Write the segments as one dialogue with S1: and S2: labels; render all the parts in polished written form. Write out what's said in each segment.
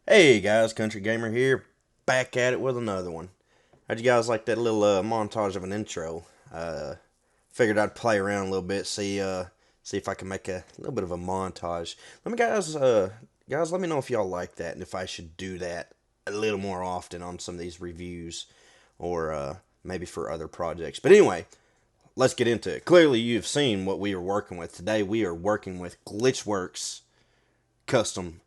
S1: Hey guys, Country Gamer here, back at it with another one. How'd you guys like that little montage of an intro? Figured I'd play around a little bit, see if I can make a little bit of a montage. Let me know if y'all like that and if I should do that a little more often on some of these reviews or maybe for other projects. But anyway, let's get into it. Clearly, you've seen what we are working with today. We are working with GlitchWorks custom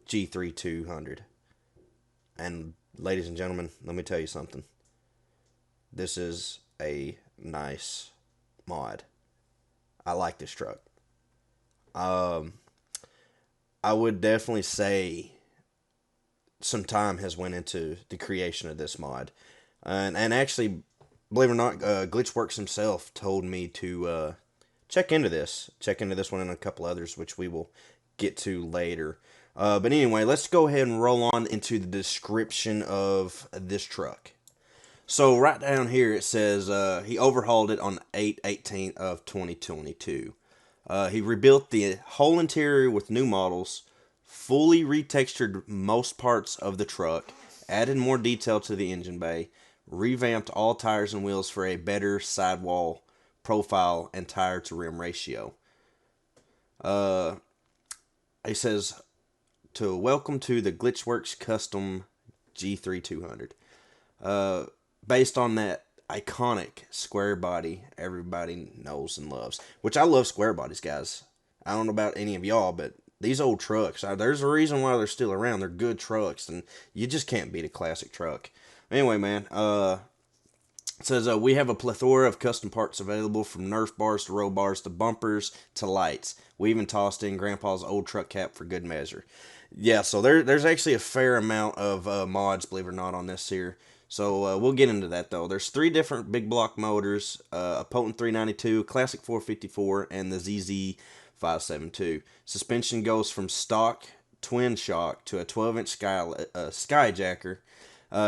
S1: G3200. And ladies and gentlemen, let me tell you something. This is a nice mod. I like this truck. I would definitely say some time has went into the creation of this mod. And actually, believe it or not, GlitchWorks himself told me to check into this one and a couple others, which we will get to later. But anyway, let's go ahead and roll on into the description of this truck. So right down here it says he overhauled it on 8/18 of 2022. He rebuilt the whole interior with new models, fully retextured most parts of the truck, added more detail to the engine bay, revamped all tires and wheels for a better sidewall profile and tire to rim ratio. He says, welcome to the GlitchWorks custom G3200. Based on that iconic square body everybody knows and loves. Which I love square bodies, guys. I don't know about any of y'all, but these old trucks, there's a reason why they're still around. They're good trucks, and you just can't beat a classic truck. Anyway, man, it says, we have a plethora of custom parts available, from Nerf bars to roll bars to bumpers to lights. We even tossed in Grandpa's old truck cap for good measure. Yeah, so there's actually a fair amount of mods, believe it or not, on this here. So we'll get into that, though. There's 3 different big block motors, a potent 392, a classic 454, and the ZZ 572. Suspension goes from stock twin shock to a 12-inch skyjacker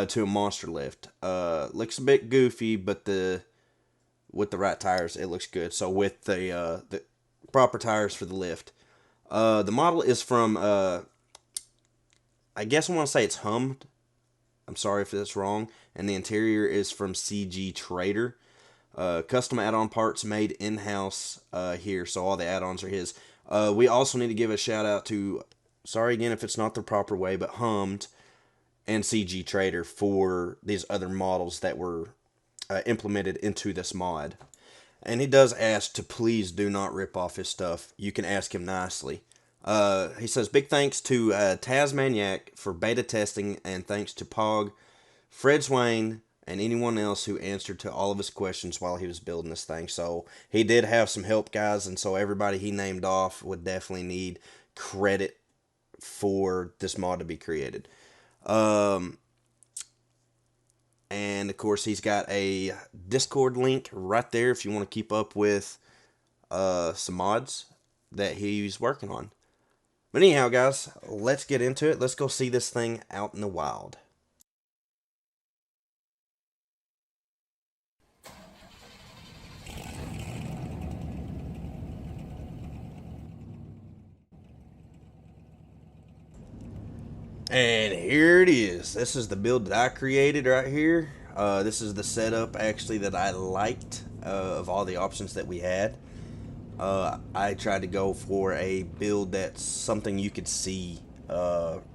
S1: to a monster lift. Looks a bit goofy, but with the right tires, it looks good. So with the proper tires for the lift. The model is from, I guess I want to say it's Hummed. I'm sorry if that's wrong. And the interior is from CG Trader. Custom add-on parts made in-house here, so all the add-ons are his. We also need to give a shout-out to, sorry again if it's not the proper way, but Hummed and CG Trader for these other models that were implemented into this mod. And he does ask to please do not rip off his stuff. You can ask him nicely. He says, big thanks to Tasmaniac for beta testing, and thanks to Pog, Fred Swain, and anyone else who answered to all of his questions while he was building this thing. So he did have some help, guys, and so everybody he named off would definitely need credit for this mod to be created. And of course, he's got a Discord link right there if you want to keep up with some mods that he's working on. But anyhow, guys, let's get into it. Let's go see this thing out in the wild. And here it is. This is the build that I created right here. This is the setup actually that I liked of all the options that we had. I tried to go for a build that's something you could see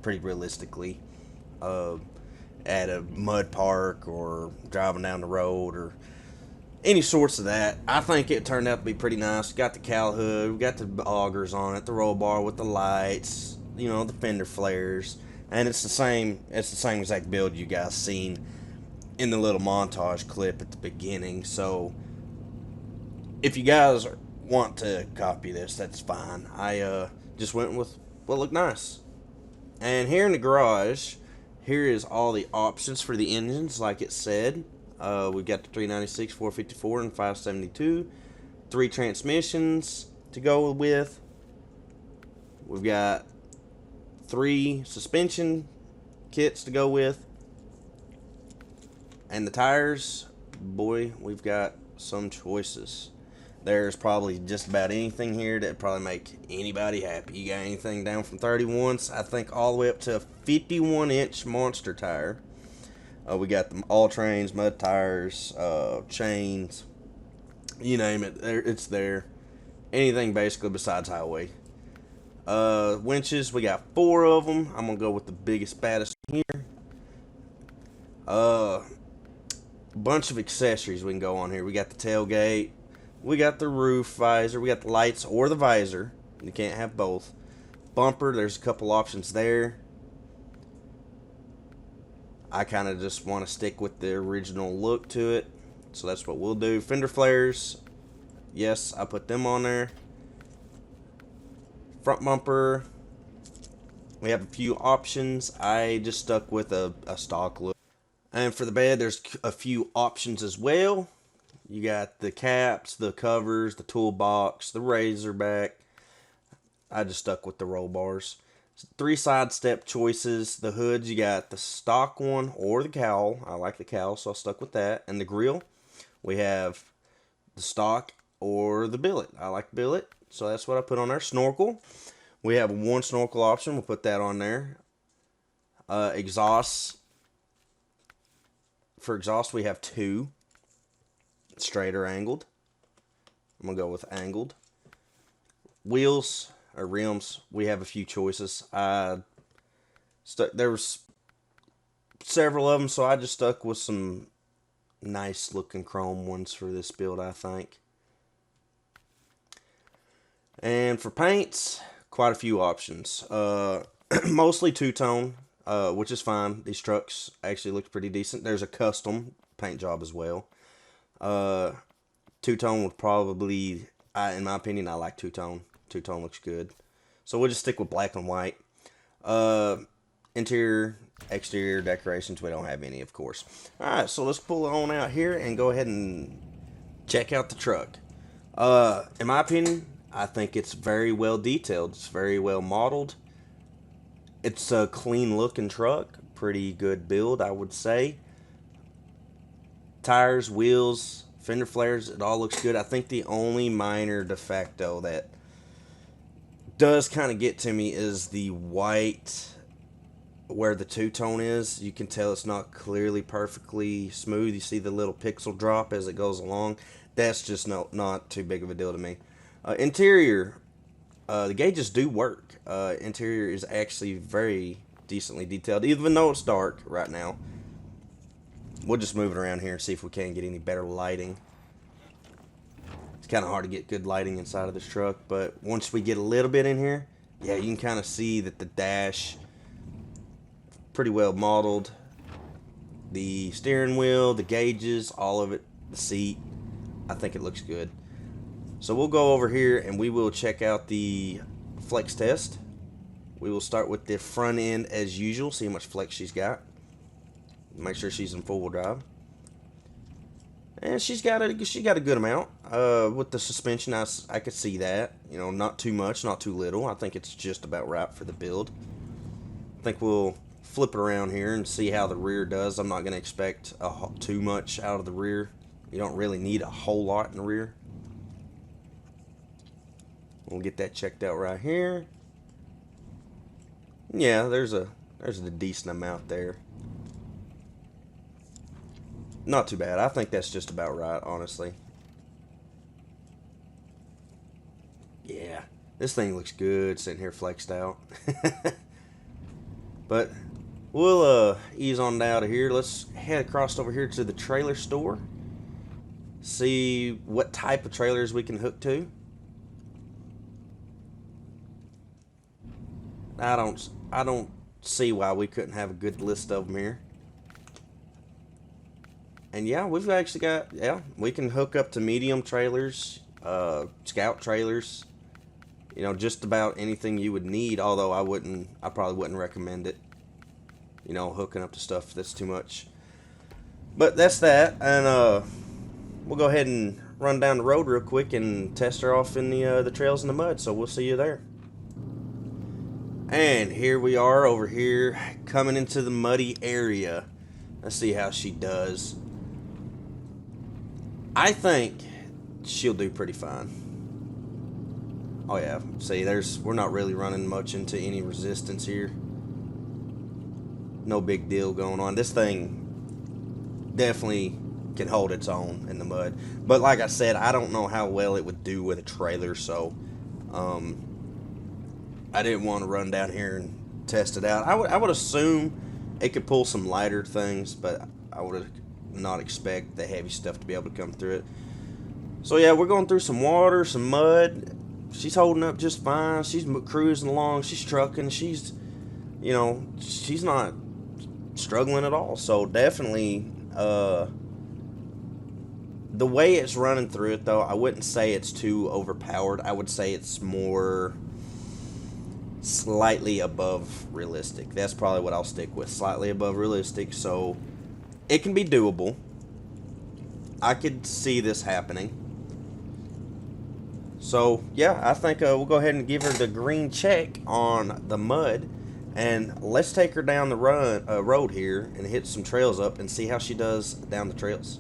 S1: pretty realistically at a mud park or driving down the road or any sorts of that. I think it turned out to be pretty nice. Got the cowl hood, we got the augers on it, the roll bar with the lights, you know, the fender flares, and it's the same exact build you guys seen in the little montage clip at the beginning. So if you guys want to copy this, that's fine. I just went with what looked nice. And here in the garage, here is all the options for the engines, like it said. We've got the 396, 454, and 572. 3 transmissions to go with. We've got 3 suspension kits to go with. And the tires, boy, we've got some choices. There's probably just about anything here that probably make anybody happy. You got anything down from 31s, I think, all the way up to a 51-inch monster tire. We got them all trains, mud tires, chains, you name it, it's there. Anything basically besides highway. Winches, we got 4 of them. I'm gonna go with the biggest, baddest here. Bunch of accessories we can go on here. We got the tailgate. We got the roof visor. We got the lights or the visor. You can't have both. Bumper, there's a couple options there. I kind of just want to stick with the original look to it, so that's what we'll do. Fender flares, yes, I put them on there. Front bumper, we have a few options. I just stuck with a stock look. And for the bed, there's a few options as well. You got the caps, the covers, the toolbox, the razorback. I just stuck with the roll bars. 3 side step choices. The hoods, you got the stock one or the cowl. I like the cowl, so I stuck with that. And the grill, we have the stock or the billet. I like the billet, so that's what I put on there. Snorkel, we have 1 snorkel option. We'll put that on there. Exhaust. For exhaust, we have 2. Straight or angled. I'm going to go with angled. Wheels or rims, we have a few choices. There was several of them, so I just stuck with some nice looking chrome ones for this build, I think. And for paints, quite a few options. Mostly two-tone, which is fine. These trucks actually look pretty decent. There's a custom paint job as well. Two-tone would probably, in my opinion, I like two-tone. Two-tone looks good. So we'll just stick with black and white. Interior, exterior decorations, we don't have any, of course. Alright, so let's pull it on out here and go ahead and check out the truck. In my opinion, I think it's very well detailed. It's very well modeled. It's a clean looking truck. Pretty good build, I would say. Tires, wheels, fender flares, it all looks good. I think the only minor defecto that does kind of get to me is the white where the two-tone is. You can tell it's not clearly perfectly smooth. You see the little pixel drop as it goes along. That's just not too big of a deal to me. Interior, the gauges do work. Interior is actually very decently detailed, even though it's dark right now. We'll just move it around here and see if we can get any better lighting. It's kind of hard to get good lighting inside of this truck, but once we get a little bit in here, yeah, you can kind of see that the dash, pretty well modeled. The steering wheel, the gauges, all of it, the seat, I think it looks good. So we'll go over here and we will check out the flex test. We will start with the front end as usual, see how much flex she's got. Make sure she's in full drive. And she got a good amount. With the suspension, I could see that. You know, not too much, not too little. I think it's just about right for the build. I think we'll flip it around here and see how the rear does. I'm not going to expect too much out of the rear. You don't really need a whole lot in the rear. We'll get that checked out right here. Yeah, there's a decent amount there. Not too bad. I think that's just about right, honestly. Yeah, this thing looks good sitting here flexed out. But we'll ease on out of here. Let's head across over here to the trailer store. See what type of trailers we can hook to. I don't see why we couldn't have a good list of them here. And yeah, we've actually got, yeah, we can hook up to medium trailers, scout trailers, just about anything you would need. Although I probably wouldn't recommend it, hooking up to stuff that's too much. But that's that, and we'll go ahead and run down the road real quick and test her off in the trails in the mud. So we'll see you there. And here we are over here, coming into the muddy area. Let's see how she does. I think she'll do pretty fine. Oh yeah, see, we're not really running much into any resistance here. No big deal going on. This thing definitely can hold its own in the mud. But like I said, I don't know how well it would do with a trailer, so I didn't want to run down here and test it out. I would assume it could pull some lighter things, but I would not expect the heavy stuff to be able to come through it. So yeah, we're going through some water, some mud. She's holding up just fine. She's cruising along. She's trucking. She's not struggling at all. So definitely, the way it's running through it, though, I wouldn't say it's too overpowered. I would say it's more slightly above realistic. That's probably what I'll stick with. Slightly above realistic. So it can be doable. I could see this happening. So yeah, I think we'll go ahead and give her the green check on the mud, and let's take her down the road here and hit some trails up and see how she does down the trails.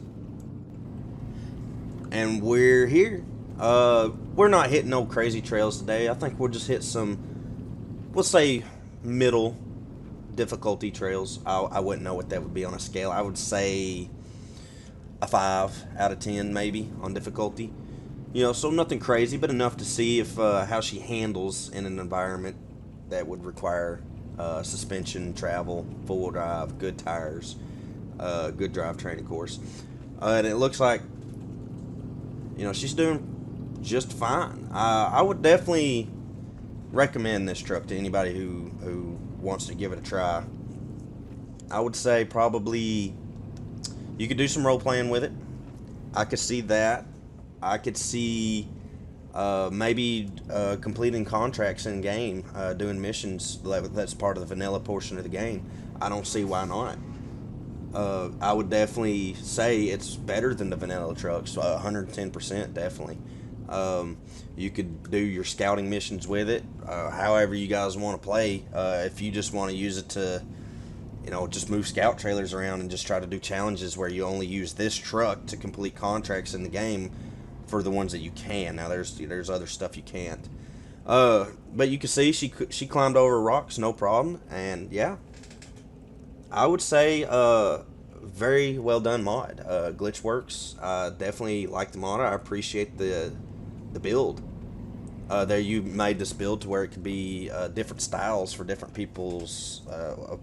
S1: And we're here. We're not hitting no crazy trails today. I think we'll just hit some, we'll say, middle difficulty trails. I wouldn't know what that would be on a scale. I would say a 5 out of 10 maybe on difficulty. So nothing crazy, but enough to see if how she handles in an environment that would require suspension, travel, four-wheel drive, good tires, good drive training course. And it looks like, she's doing just fine. I would definitely recommend this truck to anybody who wants to give it a try. I would say probably you could do some role playing with it. I could see that. I could see maybe completing contracts in game, doing missions. That's part of the vanilla portion of the game. I don't see why not. I would definitely say it's better than the vanilla trucks, 110% definitely. You could do your scouting missions with it, however you guys want to play. If you just want to use it to, just move scout trailers around and just try to do challenges where you only use this truck to complete contracts in the game for the ones that you can. Now there's other stuff you can't. But you can see she climbed over rocks no problem, and yeah, I would say very well done mod. GlitchWorks, definitely like the mod. I appreciate the build. There you made this build to where it could be different styles for different people's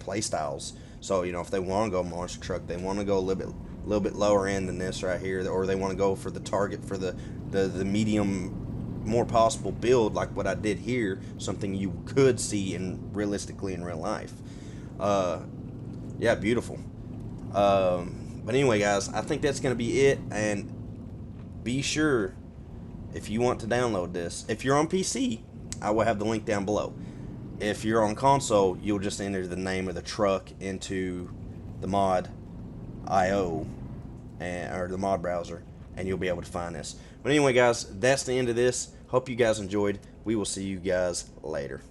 S1: play styles. So if they want to go monster truck, they want to go a little bit lower end than this right here, or they want to go for the target for the medium, more possible build like what I did here, something you could see realistically in real life. Yeah, beautiful. But anyway, guys, I think that's going to be it, and be sure, if you want to download this, if you're on PC, I will have the link down below. If you're on console, you'll just enter the name of the truck into the mod IO or the mod browser, and you'll be able to find this. But anyway, guys, that's the end of this. Hope you guys enjoyed. We will see you guys later.